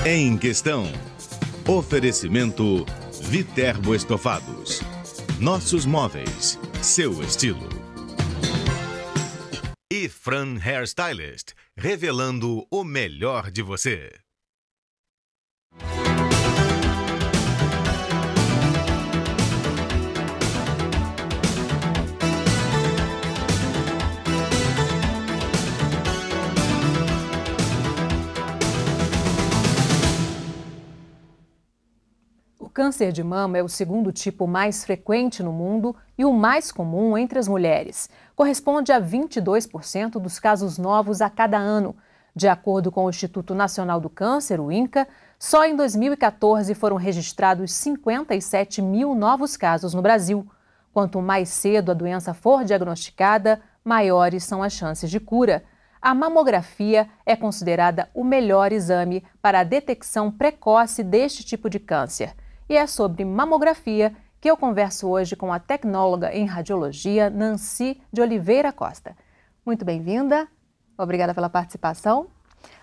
Em Questão. Oferecimento Viterbo Estofados. Nossos móveis, seu estilo. E Fran Hairstylist, revelando o melhor de você. O câncer de mama é o segundo tipo mais frequente no mundo e o mais comum entre as mulheres. Corresponde a 22% dos casos novos a cada ano. De acordo com o Instituto Nacional do Câncer, o INCA, só em 2014 foram registrados 57 mil novos casos no Brasil. Quanto mais cedo a doença for diagnosticada, maiores são as chances de cura. A mamografia é considerada o melhor exame para a detecção precoce deste tipo de câncer. E é sobre mamografia que eu converso hoje com a tecnóloga em radiologia Nancy de Oliveira Costa. Muito bem-vinda, obrigada pela participação.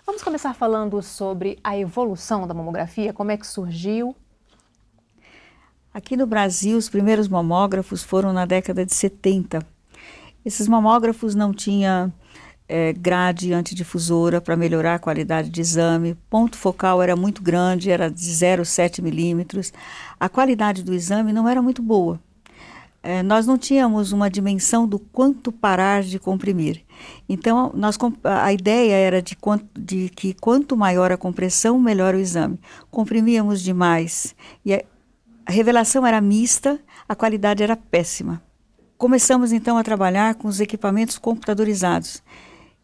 Vamos começar falando sobre a evolução da mamografia, como é que surgiu? Aqui no Brasil, os primeiros mamógrafos foram na década de 70. Esses mamógrafos não tinham grade antidifusora para melhorar a qualidade de exame, ponto focal era muito grande, era de 0,7 milímetros. A qualidade do exame não era muito boa. Nós não tínhamos uma dimensão do quanto parar de comprimir. Então, a ideia era de que quanto maior a compressão, melhor o exame. Comprimíamos demais e a revelação era mista, a qualidade era péssima. Começamos então a trabalhar com os equipamentos computadorizados.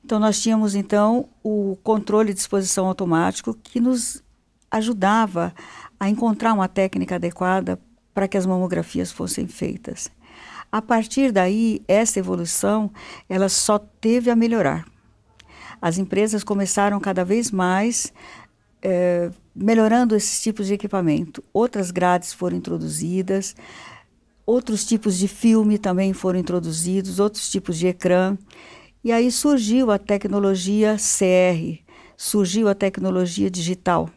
Então, nós tínhamos, então, o controle de exposição automático que nos ajudava a encontrar uma técnica adequada para que as mamografias fossem feitas. A partir daí, essa evolução, ela só teve a melhorar. As empresas começaram cada vez mais melhorando esses tipos de equipamento. Outras grades foram introduzidas, outros tipos de filme também foram introduzidos, outros tipos de ecrã. E aí surgiu a tecnologia CR, surgiu a tecnologia digital.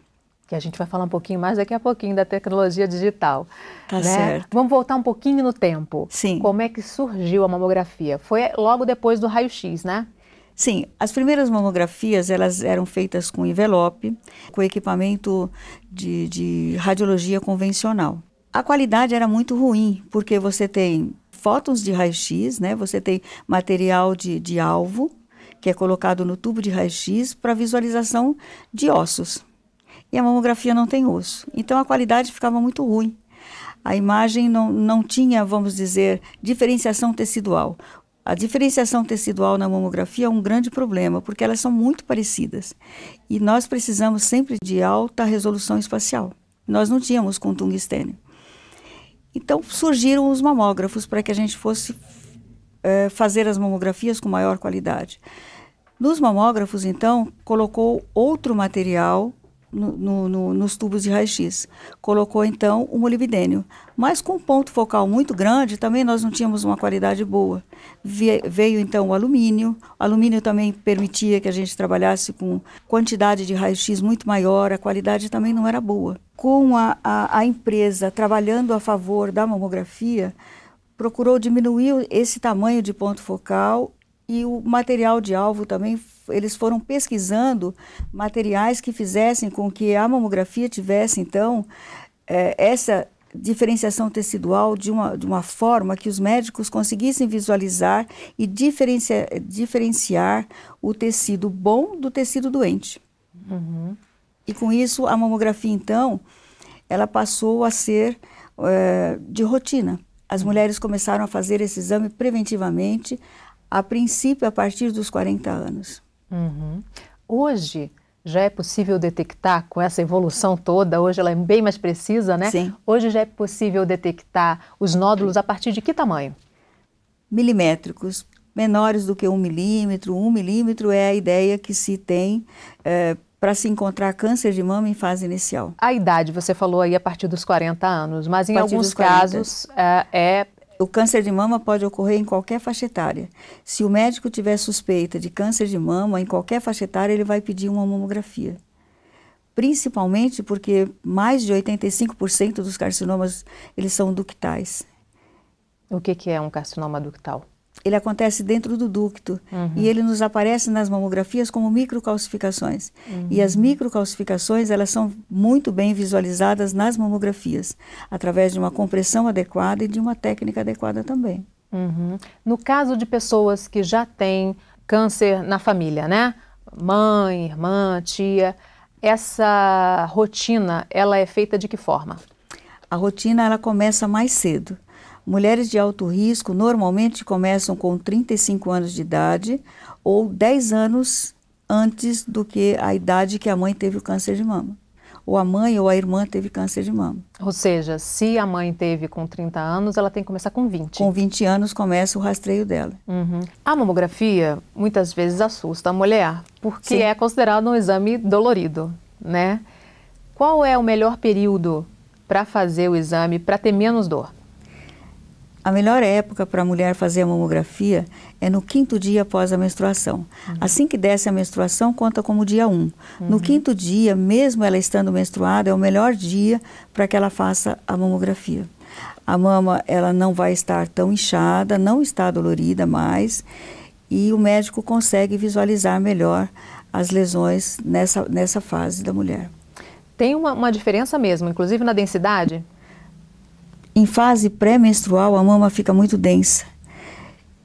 Que a gente vai falar um pouquinho mais daqui a pouquinho da tecnologia digital. Tá certo. Vamos voltar um pouquinho no tempo. Sim. Como é que surgiu a mamografia? Foi logo depois do raio-x, né? Sim, as primeiras mamografias elas eram feitas com envelope, com equipamento de radiologia convencional. A qualidade era muito ruim, porque você tem fótons de raio-x, né? Você tem material de alvo, que é colocado no tubo de raio-x para visualização de ossos. E a mamografia não tem osso. Então, a qualidade ficava muito ruim. A imagem não tinha, vamos dizer, diferenciação tecidual. A diferenciação tecidual na mamografia é um grande problema, porque elas são muito parecidas. E nós precisamos sempre de alta resolução espacial. Nós não tínhamos com tungstênio. Então, surgiram os mamógrafos para que a gente fosse fazer as mamografias com maior qualidade. Nos mamógrafos, então, colocou outro material nos tubos de raio-x. Colocou, então, o molibdênio. Mas com ponto focal muito grande, também nós não tínhamos uma qualidade boa. Veio, então, o alumínio. O alumínio também permitia que a gente trabalhasse com quantidade de raio-x muito maior, a qualidade também não era boa. Com a empresa trabalhando a favor da mamografia, procurou diminuir esse tamanho de ponto focal e o material de alvo também. Eles foram pesquisando materiais que fizessem com que a mamografia tivesse, então, essa diferenciação tecidual de uma forma que os médicos conseguissem visualizar e diferenciar o tecido bom do tecido doente. Uhum. E com isso, a mamografia, então, ela passou a ser de rotina. As mulheres começaram a fazer esse exame preventivamente, a princípio, a partir dos 40 anos. Uhum. Hoje, já é possível detectar, com essa evolução toda, hoje ela é bem mais precisa, né? Sim. Hoje já é possível detectar os nódulos a partir de que tamanho? Milimétricos, menores do que 1 milímetro. 1 milímetro é a ideia que se tem para se encontrar câncer de mama em fase inicial. A idade, você falou aí a partir dos 40 anos, mas em alguns casos O câncer de mama pode ocorrer em qualquer faixa etária. Se o médico tiver suspeita de câncer de mama, em qualquer faixa etária, ele vai pedir uma mamografia. principalmente porque mais de 85% dos carcinomas, eles são ductais. O que é um carcinoma ductal? Ele acontece dentro do ducto e ele nos aparece nas mamografias como microcalcificações. E as microcalcificações, elas são muito bem visualizadas nas mamografias, através de uma compressão adequada e de uma técnica adequada também. No caso de pessoas que já têm câncer na família, né? Mãe, irmã, tia, essa rotina, ela é feita de que forma? A rotina, ela começa mais cedo. Mulheres de alto risco normalmente começam com 35 anos de idade ou 10 anos antes do que a idade que a mãe teve o câncer de mama. Ou a mãe ou a irmã teve câncer de mama. Ou seja, se a mãe teve com 30 anos, ela tem que começar com 20. Com 20 anos começa o rastreio dela. A mamografia muitas vezes assusta a mulher, porque Sim. é considerado um exame dolorido, né? Qual é o melhor período para fazer o exame, para ter menos dor? A melhor época para a mulher fazer a mamografia é no 5º dia após a menstruação. Assim que desce a menstruação, conta como dia 1. No 5º dia, mesmo ela estando menstruada, é o melhor dia para que ela faça a mamografia. A mama, ela não vai estar tão inchada, não está dolorida mais, e o médico consegue visualizar melhor as lesões nessa fase da mulher. Tem uma diferença mesmo, inclusive na densidade? Em fase pré-menstrual, a mama fica muito densa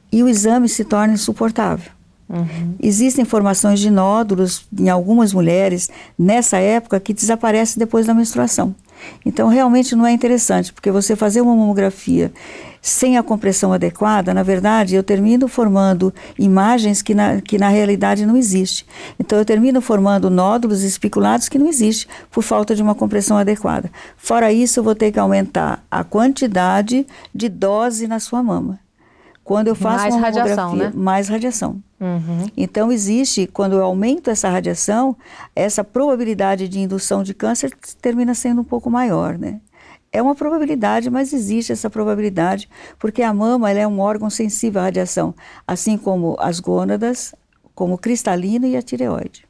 e o exame se torna insuportável. Existem formações de nódulos em algumas mulheres nessa época que desaparecem depois da menstruação. Então, realmente não é interessante, porque você fazer uma mamografia sem a compressão adequada, na verdade, eu termino formando imagens que na realidade não existe. Então, eu termino formando nódulos espiculados que não existem por falta de uma compressão adequada. Fora isso, eu vou ter que aumentar a quantidade de dose na sua mama. Quando eu faço mais uma radiação, mamografia, né? mais radiação. Então, existe, quando eu aumento essa radiação, essa probabilidade de indução de câncer termina sendo um pouco maior, né? É uma probabilidade, mas existe essa probabilidade, porque a mama ela é um órgão sensível à radiação, assim como as gônadas, como o cristalino e a tireoide.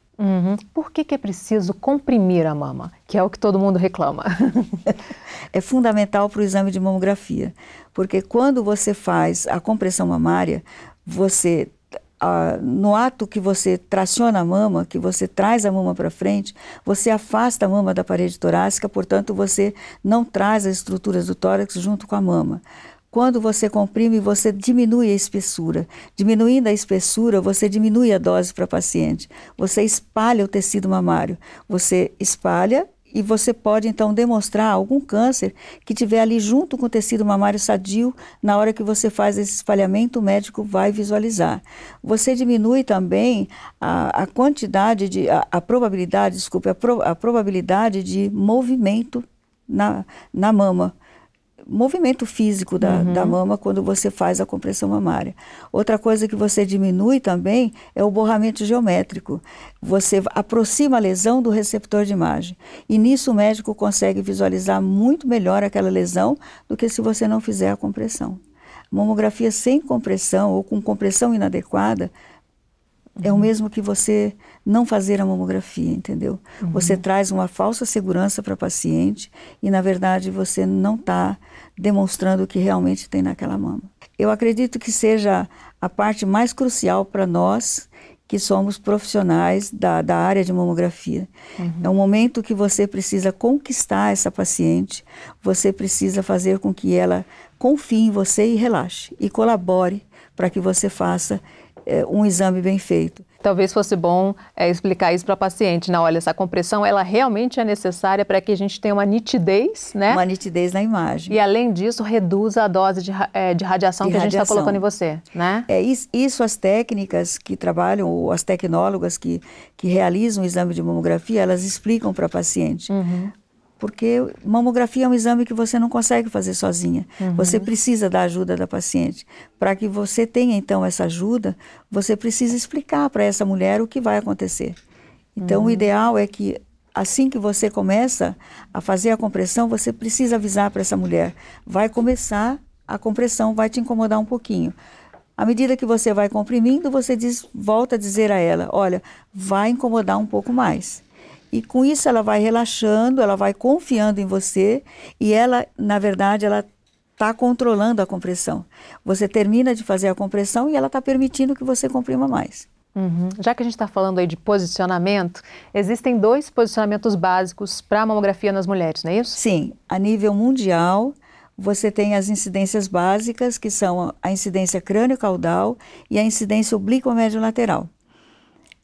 Por que é preciso comprimir a mama, que é o que todo mundo reclama? É fundamental para o exame de mamografia, porque quando você faz a compressão mamária, você, no ato que você traciona a mama, que você traz a mama para frente, você afasta a mama da parede torácica, portanto você não traz as estruturas do tórax junto com a mama. Quando você comprime, você diminui a espessura. Diminuindo a espessura, você diminui a dose para a paciente. Você espalha o tecido mamário. Você espalha e você pode, então, demonstrar algum câncer que tiver ali junto com o tecido mamário sadio. Na hora que você faz esse espalhamento, o médico vai visualizar. Você diminui também a quantidade de, a probabilidade, desculpe, a probabilidade de movimento na mama. Movimento físico da mama quando você faz a compressão mamária. Outra coisa que você diminui também é o borramento geométrico. Você aproxima a lesão do receptor de imagem. E nisso o médico consegue visualizar muito melhor aquela lesão do que se você não fizer a compressão. Mamografia sem compressão ou com compressão inadequada é o mesmo que você não fazer a mamografia, entendeu? Você traz uma falsa segurança para a paciente e, na verdade, você não está demonstrando o que realmente tem naquela mama. Eu acredito que seja a parte mais crucial para nós que somos profissionais da área de mamografia. É um momento que você precisa conquistar essa paciente, você precisa fazer com que ela confie em você e relaxe, e colabore para que você faça um exame bem feito. Talvez fosse bom explicar isso para a paciente, né? Olha, essa compressão, ela realmente é necessária para que a gente tenha uma nitidez, né? Uma nitidez na imagem. E além disso, reduza a dose de radiação que a gente está colocando em você, né? Isso as técnicas que trabalham, ou as tecnólogas que realizam o exame de mamografia, elas explicam para a paciente. Porque mamografia é um exame que você não consegue fazer sozinha. Você precisa da ajuda da paciente. Para que você tenha, então, essa ajuda, você precisa explicar para essa mulher o que vai acontecer. Então, o ideal é que, assim que você começa a fazer a compressão, você precisa avisar para essa mulher. Vai começar, a compressão vai te incomodar um pouquinho. À medida que você vai comprimindo, você volta a dizer a ela, olha, vai incomodar um pouco mais. E com isso ela vai relaxando, ela vai confiando em você e ela, na verdade, ela está controlando a compressão. Você termina de fazer a compressão e ela está permitindo que você comprima mais. Já que a gente está falando aí de posicionamento, existem 2 posicionamentos básicos para a mamografia nas mulheres, não é isso? Sim, a nível mundial, você tem as incidências básicas, que são a incidência crânio-caudal e a incidência oblíqua-médio-lateral.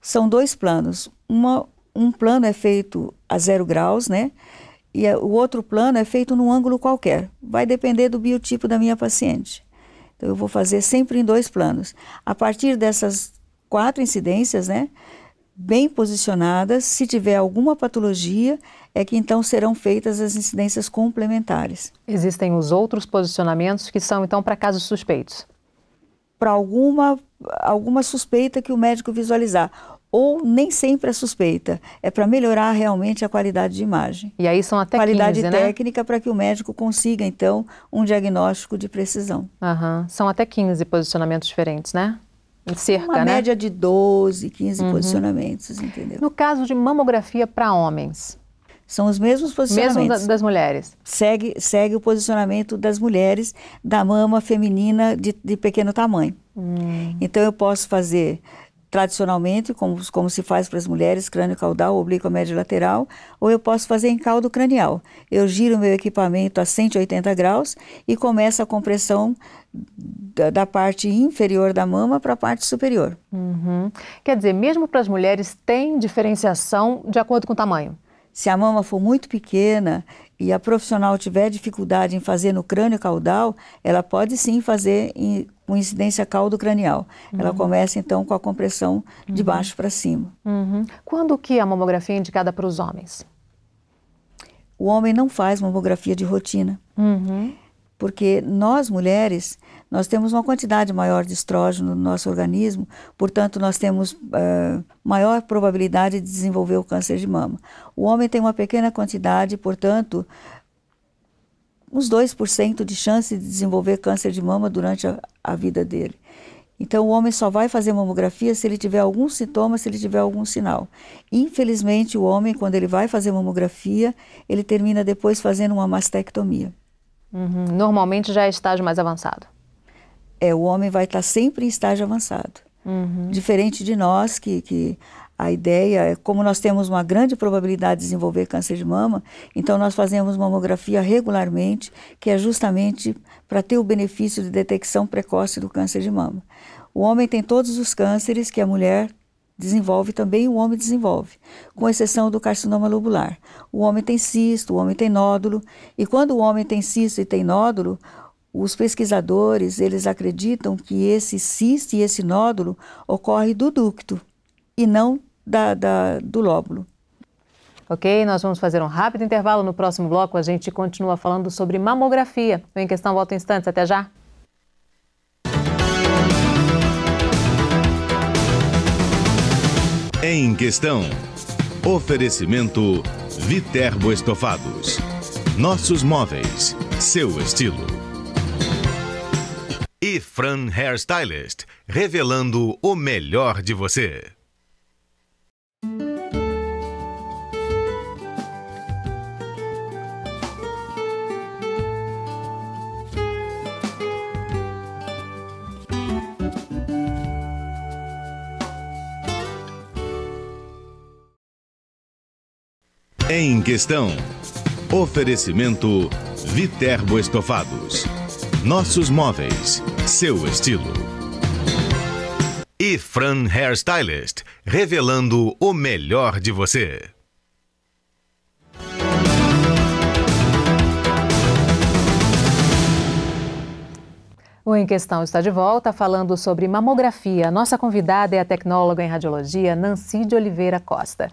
São 2 planos. Um plano é feito a 0 graus, né? E o outro plano é feito num ângulo qualquer. Vai depender do biotipo da minha paciente. Então, eu vou fazer sempre em 2 planos. A partir dessas 4 incidências, né, bem posicionadas, se tiver alguma patologia, é que então serão feitas as incidências complementares. Existem os outros posicionamentos que são então para casos suspeitos? Para alguma suspeita que o médico visualizar, ou nem sempre é suspeita, é para melhorar realmente a qualidade de imagem. E aí são até qualidade 15, técnica, né? Para que o médico consiga então um diagnóstico de precisão. São até 15 posicionamentos diferentes, né? Cerca, uma né? média de 12, 15 posicionamentos, entendeu? No caso de mamografia para homens? São os mesmos posicionamentos. Mesmo das mulheres? Segue o posicionamento das mulheres da mama feminina de pequeno tamanho. Então eu posso fazer tradicionalmente, como se faz para as mulheres, crânio caudal, oblíqua médio lateral, ou eu posso fazer em caldo cranial. Eu giro o meu equipamento a 180 graus e começo a compressão da parte inferior da mama para a parte superior. Quer dizer, mesmo para as mulheres tem diferenciação de acordo com o tamanho? Se a mama for muito pequena e a profissional tiver dificuldade em fazer no crânio caudal, ela pode sim fazer com incidência caldo-cranial. Ela começa então com a compressão de baixo para cima. Quando que a mamografia é indicada para os homens? O homem não faz mamografia de rotina. Porque nós, mulheres, nós temos uma quantidade maior de estrógeno no nosso organismo, portanto, nós temos maior probabilidade de desenvolver o câncer de mama. O homem tem uma pequena quantidade, portanto, uns 2% de chance de desenvolver câncer de mama durante a vida dele. Então, o homem só vai fazer mamografia se ele tiver algum sintoma, se ele tiver algum sinal. Infelizmente, o homem, quando ele vai fazer mamografia, ele termina depois fazendo uma mastectomia. Normalmente já é estágio mais avançado. O homem vai estar sempre em estágio avançado. Diferente de nós, que a ideia é, como nós temos uma grande probabilidade de desenvolver câncer de mama, então nós fazemos mamografia regularmente, que é justamente para ter o benefício de detecção precoce do câncer de mama. O homem tem todos os cânceres que a mulher desenvolve também, o homem desenvolve, com exceção do carcinoma lobular. O homem tem cisto, o homem tem nódulo, e quando o homem tem cisto e tem nódulo, os pesquisadores, eles acreditam que esse cisto e esse nódulo ocorre do ducto e não do lóbulo. Ok, nós vamos fazer um rápido intervalo. No próximo bloco a gente continua falando sobre mamografia. O Em Questão volta em instantes, até já. Em Questão. Oferecimento Viterbo Estofados. Nossos móveis, seu estilo. E Fran Hairstylist, revelando o melhor de você. Em Questão. Oferecimento Viterbo Estofados. Nossos móveis, seu estilo. E Fran Hairstylist, revelando o melhor de você. O Em Questão está de volta falando sobre mamografia. Nossa convidada é a tecnóloga em radiologia, Nancy de Oliveira Costa.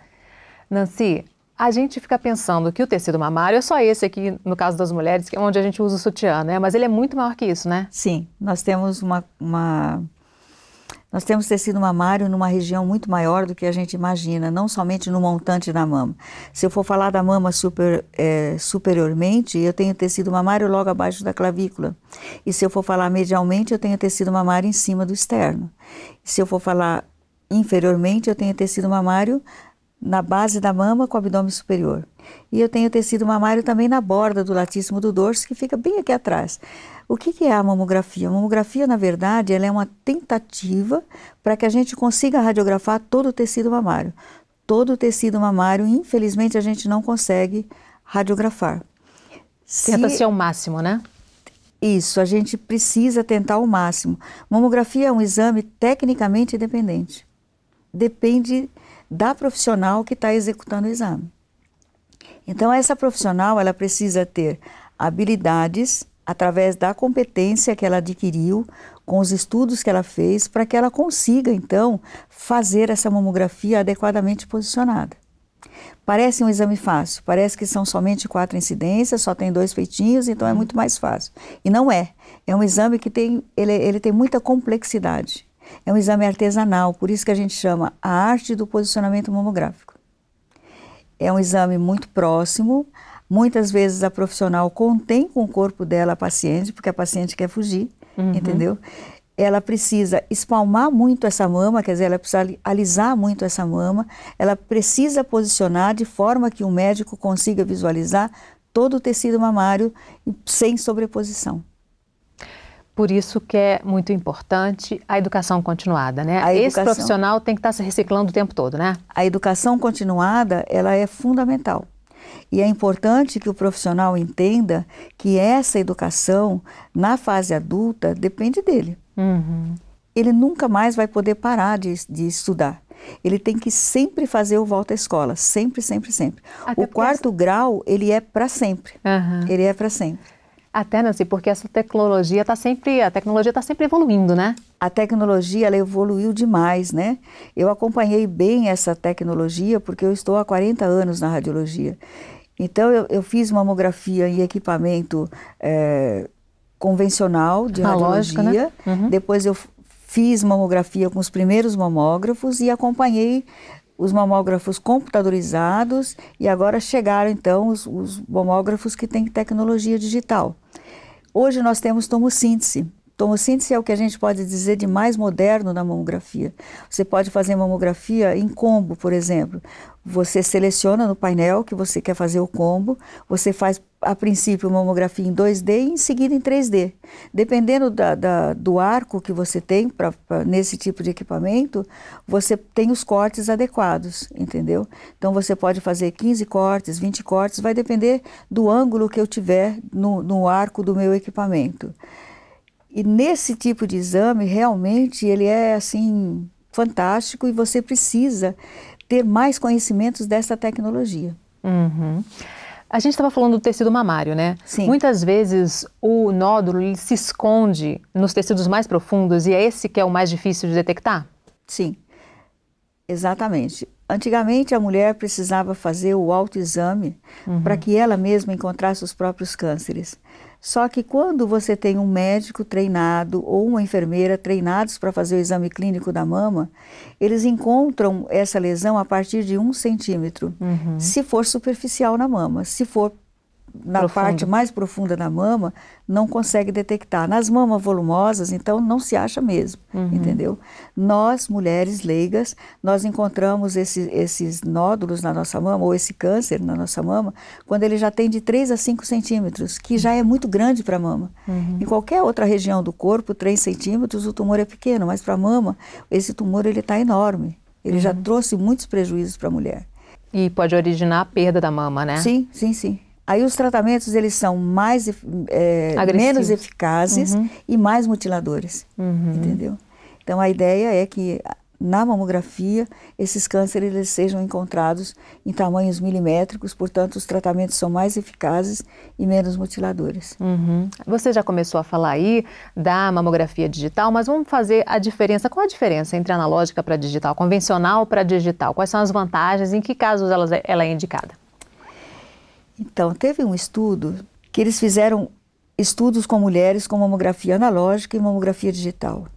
Nancy, a gente fica pensando que o tecido mamário é só esse aqui, no caso das mulheres, que é onde a gente usa o sutiã, né? Mas ele é muito maior que isso, né? Sim, nós temos nós temos tecido mamário numa região muito maior do que a gente imagina, não somente no montante da mama. Se eu for falar da mama superiormente, eu tenho tecido mamário logo abaixo da clavícula. E se eu for falar medialmente, eu tenho tecido mamário em cima do externo. E se eu for falar inferiormente, eu tenho tecido mamário na base da mama com o abdômen superior. E eu tenho tecido mamário também na borda do latíssimo do dorso, que fica bem aqui atrás. O que é a mamografia? A mamografia, na verdade, ela é uma tentativa para que a gente consiga radiografar todo o tecido mamário. Todo o tecido mamário, infelizmente, a gente não consegue radiografar. Tenta-se ao máximo, né? Isso, a gente precisa tentar ao máximo. Mamografia é um exame tecnicamente independente. Depende da profissional que está executando o exame. Então, essa profissional, ela precisa ter habilidades através da competência que ela adquiriu, com os estudos que ela fez, para que ela consiga, então, fazer essa mamografia adequadamente posicionada. Parece um exame fácil, parece que são somente 4 incidências, só tem 2 feitinhos, então é muito mais fácil. E não é. É um exame que ele tem muita complexidade. É um exame artesanal, por isso que a gente chama a arte do posicionamento mamográfico. É um exame muito próximo, muitas vezes a profissional contém com o corpo dela a paciente, porque a paciente quer fugir, entendeu? Ela precisa espalmar muito essa mama, quer dizer, ela precisa alisar muito essa mama, ela precisa posicionar de forma que o médico consiga visualizar todo o tecido mamário sem sobreposição. Por isso que é muito importante a educação continuada, né? Esse profissional tem que estar se reciclando o tempo todo, né? A educação continuada, ela é fundamental. E é importante que o profissional entenda que essa educação, na fase adulta, depende dele. Ele nunca mais vai poder parar de estudar. Ele tem que sempre fazer o volta à escola, sempre, sempre, sempre. O quarto grau, ele é para sempre. Ele é para sempre. Até, Nancy, porque essa tecnologia está sempre evoluindo, né? A tecnologia, ela evoluiu demais, né? Eu acompanhei bem essa tecnologia porque eu estou há 40 anos na radiologia. Então, eu fiz mamografia em equipamento convencional de radiologia. Né? Depois eu fiz mamografia com os primeiros mamógrafos e acompanhei os mamógrafos computadorizados e agora chegaram então os mamógrafos que têm tecnologia digital. Hoje nós temos tomossíntese. Tomossíntese é o que a gente pode dizer de mais moderno na mamografia. Você pode fazer mamografia em combo, por exemplo. Você seleciona no painel que você quer fazer o combo, você faz a princípio mamografia em 2D e em seguida em 3D. Dependendo do arco que você tem nesse tipo de equipamento, você tem os cortes adequados, entendeu? Então você pode fazer 15 cortes, 20 cortes, vai depender do ângulo que eu tiver no arco do meu equipamento. E nesse tipo de exame, realmente, ele é, assim, fantástico e você precisa ter mais conhecimentos dessa tecnologia. A gente estava falando do tecido mamário, né? Sim. Muitas vezes o nódulo ele se esconde nos tecidos mais profundos e é esse que é o mais difícil de detectar? Sim, exatamente. Antigamente a mulher precisava fazer o autoexame para que ela mesma encontrasse os próprios cânceres. Só que quando você tem um médico treinado ou uma enfermeira treinados para fazer o exame clínico da mama, eles encontram essa lesão a partir de 1 centímetro, se for superficial na mama. Se for na parte mais profunda da mama, não consegue detectar. Nas mamas volumosas, então, não se acha mesmo, entendeu? Nós, mulheres leigas, nós encontramos esses nódulos na nossa mama, ou esse câncer na nossa mama, quando ele já tem de 3 a 5 centímetros, que já é muito grande para a mama. Em qualquer outra região do corpo, 3 centímetros, o tumor é pequeno, mas para a mama, esse tumor ele está enorme. Ele já trouxe muitos prejuízos para a mulher. E pode originar a perda da mama, né? Sim, sim, sim. Aí os tratamentos, eles são menos eficazes e mais mutiladores, entendeu? Então, a ideia é que na mamografia, esses cânceres eles sejam encontrados em tamanhos milimétricos, portanto, os tratamentos são mais eficazes e menos mutiladores. Você já começou a falar aí da mamografia digital, mas vamos fazer a diferença. Qual a diferença entre analógica para digital, convencional para digital? Quais são as vantagens? Em que casos ela é indicada? Então, teve um estudo que eles fizeram estudos com mulheres com mamografia analógica e mamografia digital.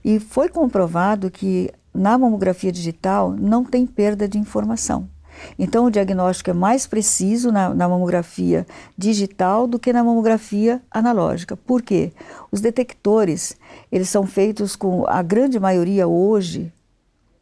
E foi comprovado que na mamografia digital não tem perda de informação. Então, o diagnóstico é mais preciso na mamografia digital do que na mamografia analógica. Por quê? Os detectores, eles são feitos com, a grande maioria hoje,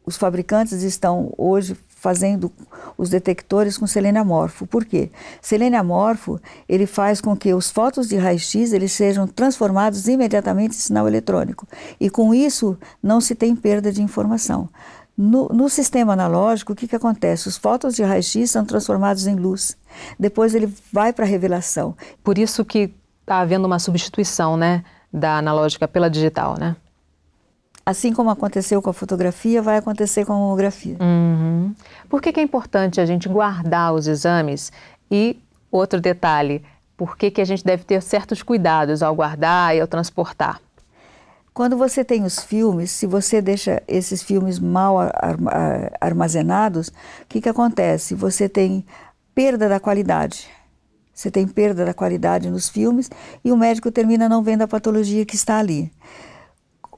os fabricantes estão hoje fazendo os detectores com selênio amorfo. Por quê? Selênio amorfo, ele faz com que os fótons de raio-x eles sejam transformados imediatamente em sinal eletrônico. E com isso, não se tem perda de informação. No sistema analógico, o que acontece? Os fótons de raio-x são transformados em luz. Depois ele vai para a revelação. Por isso que está havendo uma substituição, né, da analógica pela digital, né? Assim como aconteceu com a fotografia, vai acontecer com a mamografia. Uhum. Por que é importante a gente guardar os exames? E outro detalhe, por que a gente deve ter certos cuidados ao guardar e ao transportar? Quando você tem os filmes, se você deixa esses filmes mal armazenados, o que acontece? Você tem perda da qualidade. Você tem perda da qualidade nos filmes e o médico termina não vendo a patologia que está ali.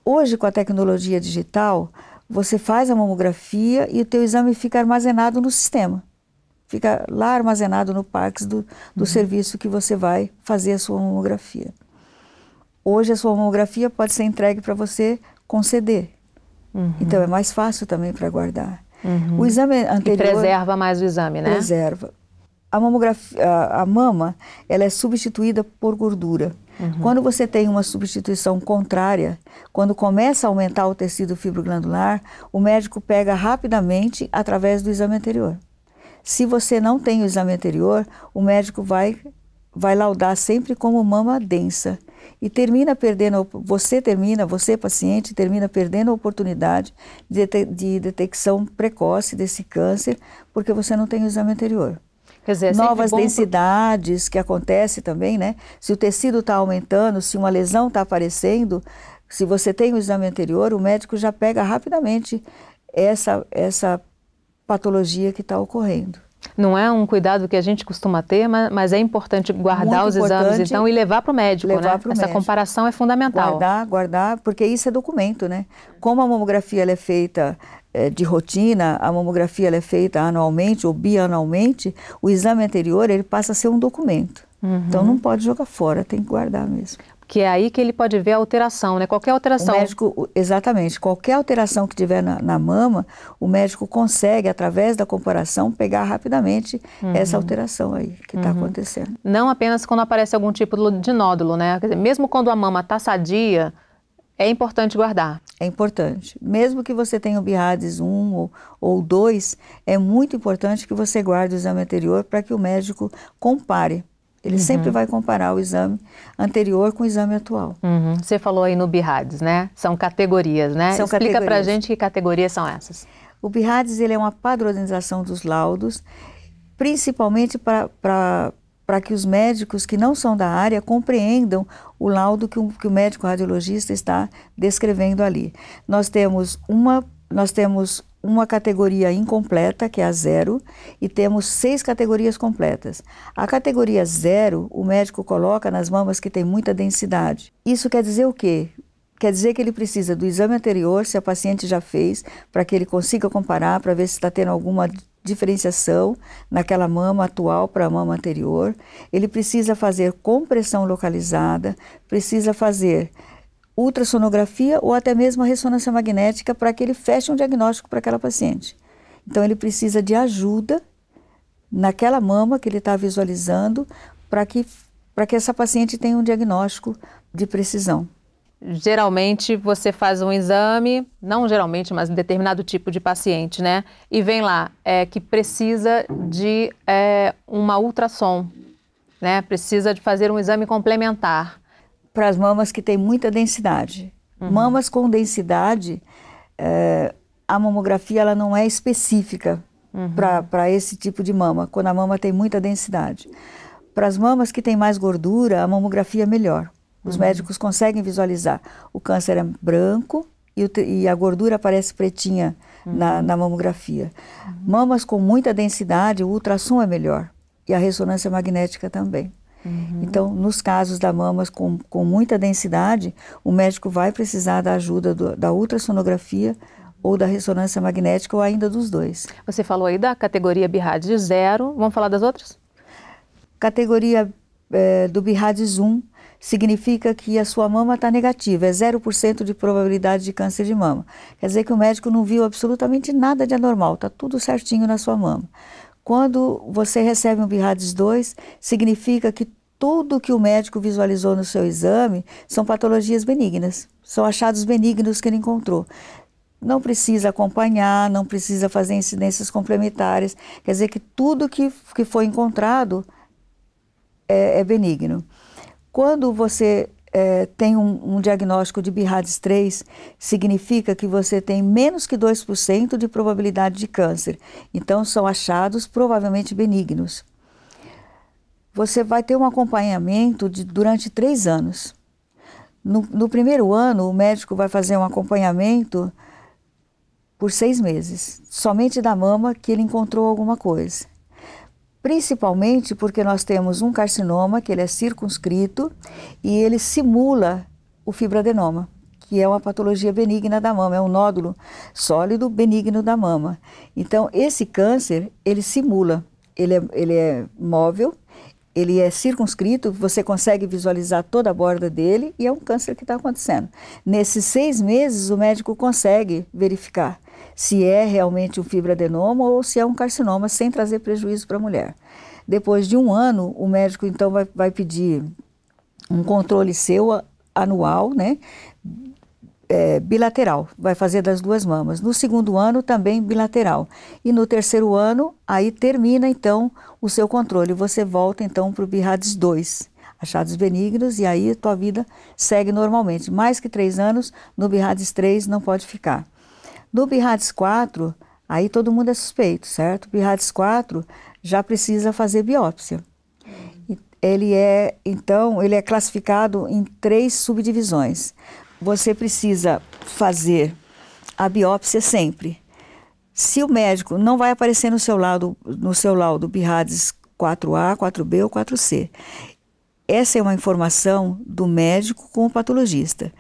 Hoje, com a tecnologia digital, você faz a mamografia e o teu exame fica armazenado no sistema. Fica lá armazenado no PACS do serviço que você vai fazer a sua mamografia. Hoje a sua mamografia pode ser entregue para você com CD. Então é mais fácil também para guardar. O exame anterior... E preserva mais o exame, né? Preserva. A mamografia, a mama, ela é substituída por gordura. Quando você tem uma substituição contrária, quando começa a aumentar o tecido fibroglandular, o médico pega rapidamente através do exame anterior. Se você não tem o exame anterior, o médico vai laudar sempre como mama densa. E termina perdendo, você paciente, termina perdendo a oportunidade de detecção precoce desse câncer, porque você não tem o exame anterior. Quer dizer, novas densidades que acontece também, né? Se o tecido está aumentando, se uma lesão está aparecendo, se você tem o exame anterior, o médico já pega rapidamente essa patologia que está ocorrendo. Não é um cuidado que a gente costuma ter, mas é importante guardar os exames, então, e levar para o médico, né? Essa comparação é fundamental. Guardar, porque isso é documento, né? Como a mamografia ela é feita de rotina, a mamografia ela é feita anualmente ou bianualmente, o exame anterior ele passa a ser um documento. Então não pode jogar fora, tem que guardar mesmo. Que é aí que ele pode ver a alteração, né? Qualquer alteração. O médico, exatamente, qualquer alteração que tiver na mama, o médico consegue, através da comparação, pegar rapidamente essa alteração aí que está acontecendo. Não apenas quando aparece algum tipo de nódulo, né? Quer dizer, mesmo quando a mama está sadia, é importante guardar. É importante. Mesmo que você tenha o BIRADS 1 ou 2, é muito importante que você guarde o exame anterior para que o médico compare. Ele sempre vai comparar o exame anterior com o exame atual. Você falou aí no BIRADS, né? São categorias, né? Explica pra gente que categorias são essas. O BIRADS ele é uma padronização dos laudos, principalmente para que os médicos que não são da área compreendam o laudo que o médico radiologista está descrevendo ali. Nós temos uma categoria incompleta, que é a 0, e temos 6 categorias completas. A categoria 0, o médico coloca nas mamas que tem muita densidade. Isso quer dizer o quê? Quer dizer que ele precisa do exame anterior, se a paciente já fez, para que ele consiga comparar, para ver se está tendo alguma diferenciação naquela mama atual para a mama anterior. Ele precisa fazer compressão localizada, precisa fazer ultrassonografia ou até mesmo a ressonância magnética para que ele feche um diagnóstico para aquela paciente. Então ele precisa de ajuda naquela mama que ele está visualizando para que essa paciente tenha um diagnóstico de precisão. Geralmente você faz um exame, não geralmente, mas um determinado tipo de paciente, né? E vem lá, que precisa de uma ultrassom, né? Precisa de fazer um exame complementar. Para as mamas que têm muita densidade. Mamas com densidade, a mamografia ela não é específica para esse tipo de mama, quando a mama tem muita densidade. Para as mamas que têm mais gordura, a mamografia é melhor. Os médicos conseguem visualizar. O câncer é branco e a gordura aparece pretinha na mamografia. Mamas com muita densidade, o ultrassom é melhor. E a ressonância magnética também. Então, nos casos da mamas com muita densidade, o médico vai precisar da ajuda da ultrassonografia ou da ressonância magnética ou ainda dos dois. Você falou aí da categoria BIRADS de 0, vamos falar das outras? Categoria do BIRADS 1 significa que a sua mama está negativa, é 0% de probabilidade de câncer de mama. Quer dizer que o médico não viu absolutamente nada de anormal, está tudo certinho na sua mama. Quando você recebe um BIRADS 2, significa que tudo que o médico visualizou no seu exame são patologias benignas, são achados benignos que ele encontrou. Não precisa acompanhar, não precisa fazer incidências complementares, quer dizer que tudo que foi encontrado é benigno. Quando você tem um diagnóstico de BIRADS 3, significa que você tem menos que 2% de probabilidade de câncer. Então, são achados provavelmente benignos. Você vai ter um acompanhamento durante 3 anos. No primeiro ano, o médico vai fazer um acompanhamento por 6 meses, somente da mama que ele encontrou alguma coisa. Principalmente porque nós temos um carcinoma, que ele é circunscrito, e ele simula o fibroadenoma, que é uma patologia benigna da mama, é um nódulo sólido benigno da mama. Então, esse câncer, ele simula, ele é móvel, ele é circunscrito, você consegue visualizar toda a borda dele e é um câncer que está acontecendo. Nesses 6 meses, o médico consegue verificar se é realmente um fibroadenoma ou se é um carcinoma, sem trazer prejuízo para a mulher. Depois de 1 ano, o médico então vai pedir um controle seu anual, né? Bilateral, vai fazer das 2 mamas. No segundo ano também bilateral. E no terceiro ano, aí termina então o seu controle. Você volta então para o BIRADS 2, achados benignos, e aí a tua vida segue normalmente. Mais que 3 anos, no BIRADS 3 não pode ficar. No BIRADS 4, aí todo mundo é suspeito, certo? BIRADS 4 já precisa fazer biópsia. Ele é classificado em 3 subdivisões. Você precisa fazer a biópsia sempre. Se o médico não vai aparecer no seu laudo BIRADS 4A, 4B ou 4C. Essa é uma informação do médico com o patologista.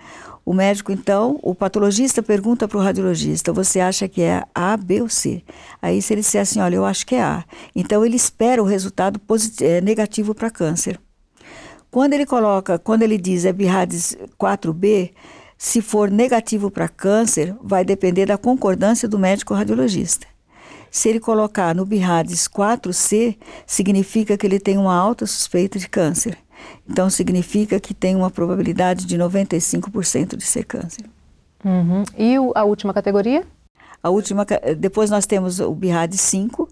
O médico, então, o patologista pergunta para o radiologista, você acha que é A, B ou C? Aí se ele disser assim, olha, eu acho que é A. Então ele espera o resultado negativo para câncer. Quando ele diz é BIRADS 4B, se for negativo para câncer, vai depender da concordância do médico radiologista. Se ele colocar no BIRADS 4C, significa que ele tem uma alta suspeita de câncer. Então, significa que tem uma probabilidade de 95% de ser câncer. Uhum. E a última categoria? Depois nós temos o BIRADS 5,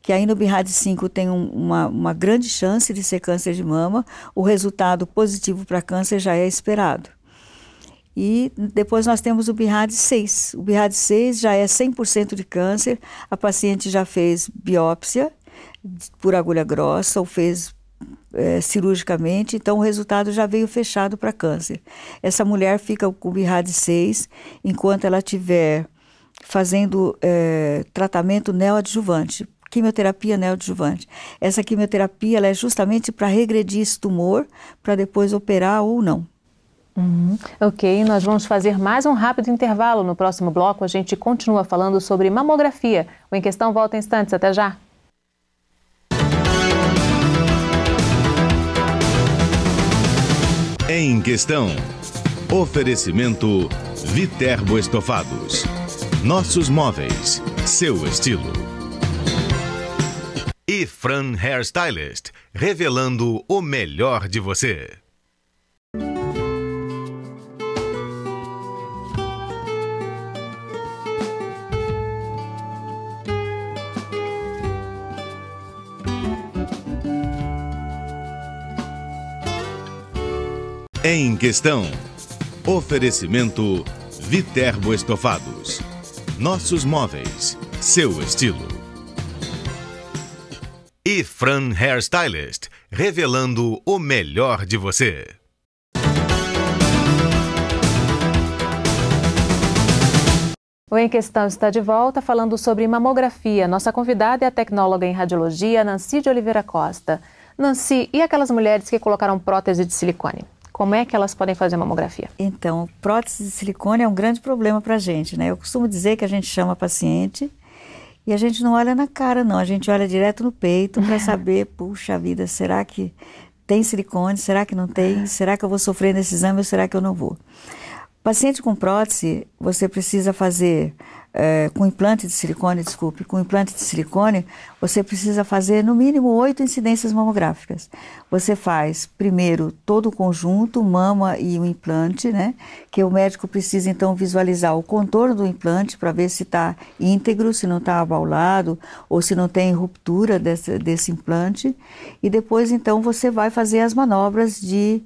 que aí no BIRADS 5 tem uma grande chance de ser câncer de mama. O resultado positivo para câncer já é esperado. E depois nós temos o BIRADS 6. O BIRADS 6 já é 100% de câncer. A paciente já fez biópsia por agulha grossa ou fez cirurgicamente, então o resultado já veio fechado para câncer. Essa mulher fica com o BIRADS 6 enquanto ela estiver fazendo tratamento neoadjuvante, quimioterapia neoadjuvante. Essa quimioterapia ela é justamente para regredir esse tumor, para depois operar ou não. Ok, nós vamos fazer mais um rápido intervalo. No próximo bloco a gente continua falando sobre mamografia. O Em Questão volta em instantes, até já. Em Questão. Oferecimento Viterbo Estofados. Nossos móveis, seu estilo. E Fran Hairstylist, revelando o melhor de você. Em Questão. Oferecimento Viterbo Estofados. Nossos móveis, seu estilo. E Fran Hairstylist, revelando o melhor de você. O Em Questão está de volta falando sobre mamografia. Nossa convidada é a tecnóloga em radiologia, Nancy de Oliveira Costa. Nancy, e aquelas mulheres que colocaram prótese de silicone? Como é que elas podem fazer mamografia? Então, prótese de silicone é um grande problema para a gente, né? Eu costumo dizer que a gente chama a paciente e a gente não olha na cara, não. A gente olha direto no peito para saber, puxa vida, será que tem silicone, será que não tem? Será que eu vou sofrer nesse exame ou será que eu não vou? Paciente com prótese, você precisa fazer, com implante de silicone, você precisa fazer no mínimo 8 incidências mamográficas. Você faz primeiro todo o conjunto, mama e o implante, né? Que o médico precisa então visualizar o contorno do implante para ver se está íntegro, se não está abaulado ou se não tem ruptura desse implante. E depois então você vai fazer as manobras de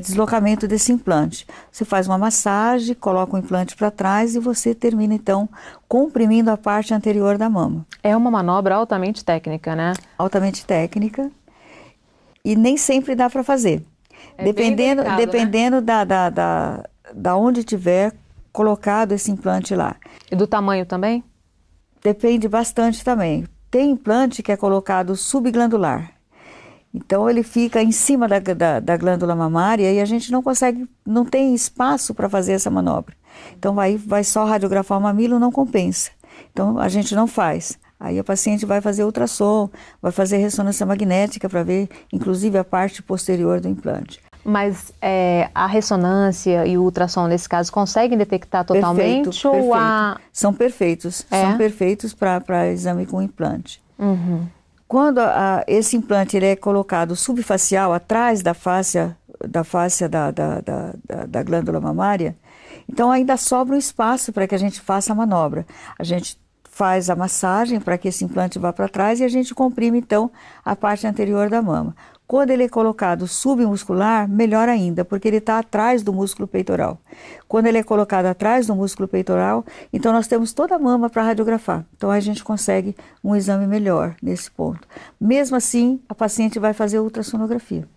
deslocamento desse implante. Você faz uma massagem, coloca o implante para trás e você termina então comprimindo a parte anterior da mama. É uma manobra altamente técnica, né? Altamente técnica e nem sempre dá para fazer. Dependendo né? da onde tiver colocado esse implante lá. E do tamanho também? Depende bastante também. Tem implante que é colocado subglandular. Então ele fica em cima da glândula mamária e a gente não consegue, não tem espaço para fazer essa manobra. Então vai só radiografar o mamilo, não compensa. Então a gente não faz. Aí a paciente vai fazer ultrassom, vai fazer ressonância magnética para ver, inclusive, a parte posterior do implante. Mas a ressonância e o ultrassom, nesse caso, conseguem detectar totalmente? Perfeito. São perfeitos. São perfeitos para exame com implante. Uhum. Quando esse implante ele é colocado subfacial, atrás da fáscia da glândula mamária, então ainda sobra um espaço para que a gente faça a manobra. A gente faz a massagem para que esse implante vá para trás e a gente comprime então a parte anterior da mama. Quando ele é colocado submuscular, melhor ainda, porque ele está atrás do músculo peitoral. Quando ele é colocado atrás do músculo peitoral, então nós temos toda a mama para radiografar. Então a gente consegue um exame melhor nesse ponto. Mesmo assim, a paciente vai fazer ultrassonografia.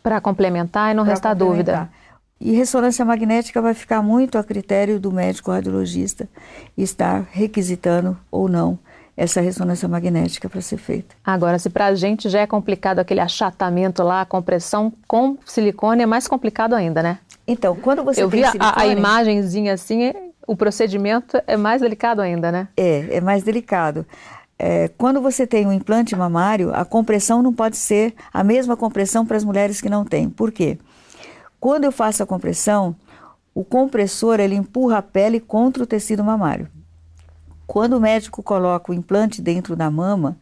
Para complementar e não restar dúvida. E ressonância magnética vai ficar muito a critério do médico radiologista estar requisitando ou não essa ressonância magnética para ser feita. Agora, se para a gente já é complicado aquele achatamento lá, a compressão com silicone é mais complicado ainda, né? Então, quando você tem silicone... Eu vi a imagenzinha assim, o procedimento é mais delicado ainda, né? É mais delicado. Quando você tem um implante mamário, a compressão não pode ser a mesma compressão para as mulheres que não têm. Por quê? Quando eu faço a compressão, o compressor ele empurra a pele contra o tecido mamário. Quando o médico coloca o implante dentro da mama,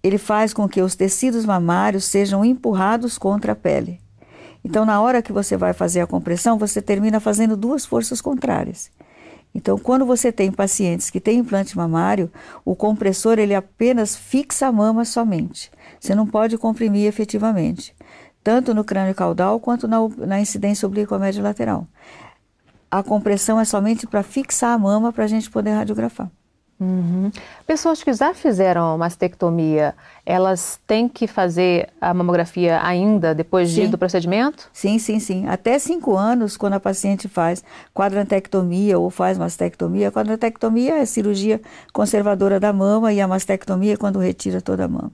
ele faz com que os tecidos mamários sejam empurrados contra a pele. Então, na hora que você vai fazer a compressão, você termina fazendo duas forças contrárias. Então, quando você tem pacientes que têm implante mamário, o compressor ele apenas fixa a mama somente. Você não pode comprimir efetivamente, tanto no crânio caudal quanto na incidência oblíqua média lateral. A compressão é somente para fixar a mama para a gente poder radiografar. Uhum. Pessoas que já fizeram mastectomia, elas têm que fazer a mamografia ainda depois do procedimento? Sim. Até 5 anos, quando a paciente faz quadrantectomia ou faz mastectomia. A quadrantectomia é a cirurgia conservadora da mama e a mastectomia é quando retira toda a mama.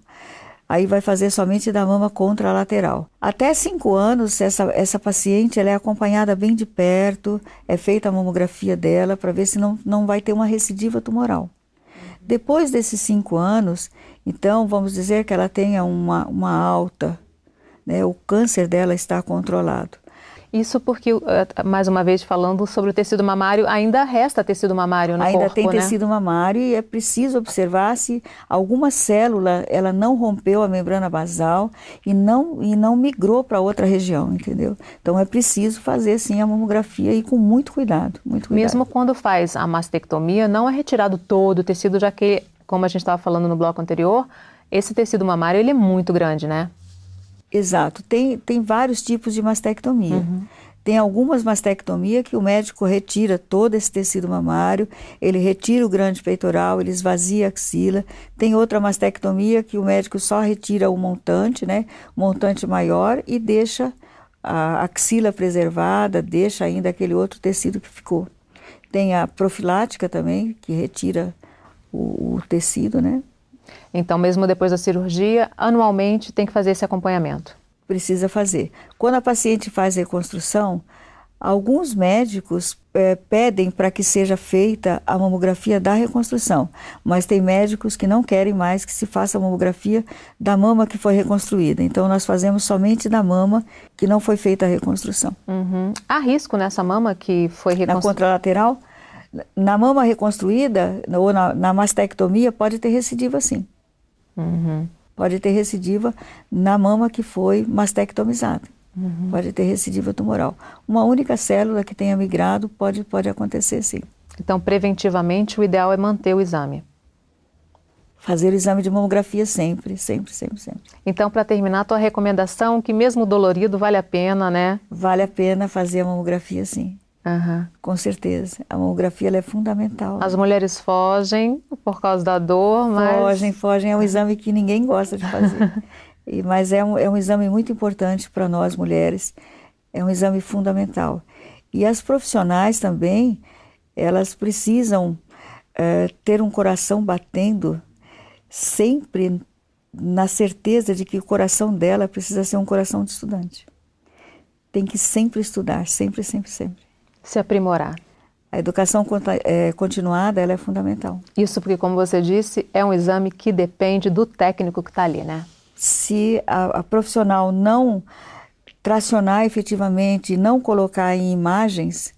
Aí vai fazer somente da mama contralateral. Até 5 anos, essa paciente ela é acompanhada bem de perto, é feita a mamografia dela para ver se não vai ter uma recidiva tumoral. Depois desses 5 anos, então vamos dizer que ela tenha uma alta, né, o câncer dela está controlado. Isso porque, mais uma vez falando sobre o tecido mamário, ainda resta tecido mamário no corpo, né? Ainda tem tecido mamário e é preciso observar se alguma célula ela não rompeu a membrana basal e não migrou para outra região, entendeu? Então é preciso fazer sim a mamografia e com muito cuidado, muito cuidado. Mesmo quando faz a mastectomia, não é retirado todo o tecido, já que, como a gente estava falando no bloco anterior, esse tecido mamário ele é muito grande, né? Exato. Tem vários tipos de mastectomia. Uhum. Tem algumas mastectomias que o médico retira todo esse tecido mamário, ele retira o grande peitoral, ele esvazia a axila. Tem outra mastectomia que o médico só retira o montante, né? O montante maior e deixa a axila preservada, deixa ainda aquele outro tecido que ficou. Tem a profilática também, que retira o tecido, né? Então, mesmo depois da cirurgia, anualmente tem que fazer esse acompanhamento? Precisa fazer. Quando a paciente faz reconstrução, Alguns médicos pedem para que seja feita a mamografia da reconstrução, mas tem médicos que não querem mais que se faça a mamografia da mama que foi reconstruída. Então, nós fazemos somente da mama que não foi feita a reconstrução. Uhum. Há risco nessa mama que foi reconstruída? Na contralateral, na mama reconstruída ou na mastectomia, pode ter recidiva, sim. Uhum. Pode ter recidiva na mama que foi mastectomizada. Uhum. Pode ter recidiva tumoral. Uma única célula que tenha migrado pode acontecer, sim. Então, preventivamente, o ideal é manter o exame. Fazer o exame de mamografia sempre. Então, para terminar, a tua recomendação, que mesmo dolorido, vale a pena, né? Vale a pena fazer a mamografia, sim. Uhum. Com certeza. A mamografia ela é fundamental. As mulheres fogem por causa da dor, mas... Fogem. É um exame que ninguém gosta de fazer. Mas é um exame muito importante para nós mulheres, é um exame fundamental. E as profissionais também, elas precisam ter um coração batendo sempre na certeza de que o coração dela precisa ser um coração de estudante. Tem que sempre estudar, sempre. Se aprimorar. A educação continuada, ela é fundamental. Isso porque, como você disse, é um exame que depende do técnico que está ali, né? Se a profissional não tracionar efetivamente, não colocar em imagens,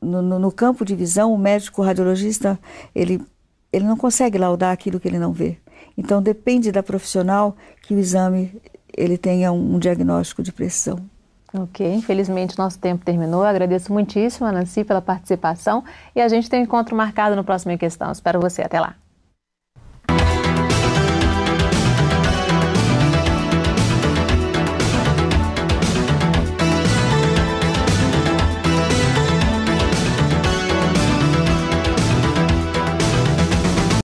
no campo de visão, o médico radiologista, ele não consegue laudar aquilo que ele não vê. Então, depende da profissional que o exame ele tenha um diagnóstico de precisão. Ok, infelizmente nosso tempo terminou. Eu agradeço muitíssimo a Nancy pela participação e a gente tem um encontro marcado no próximo Em Questão. Espero você. Até lá.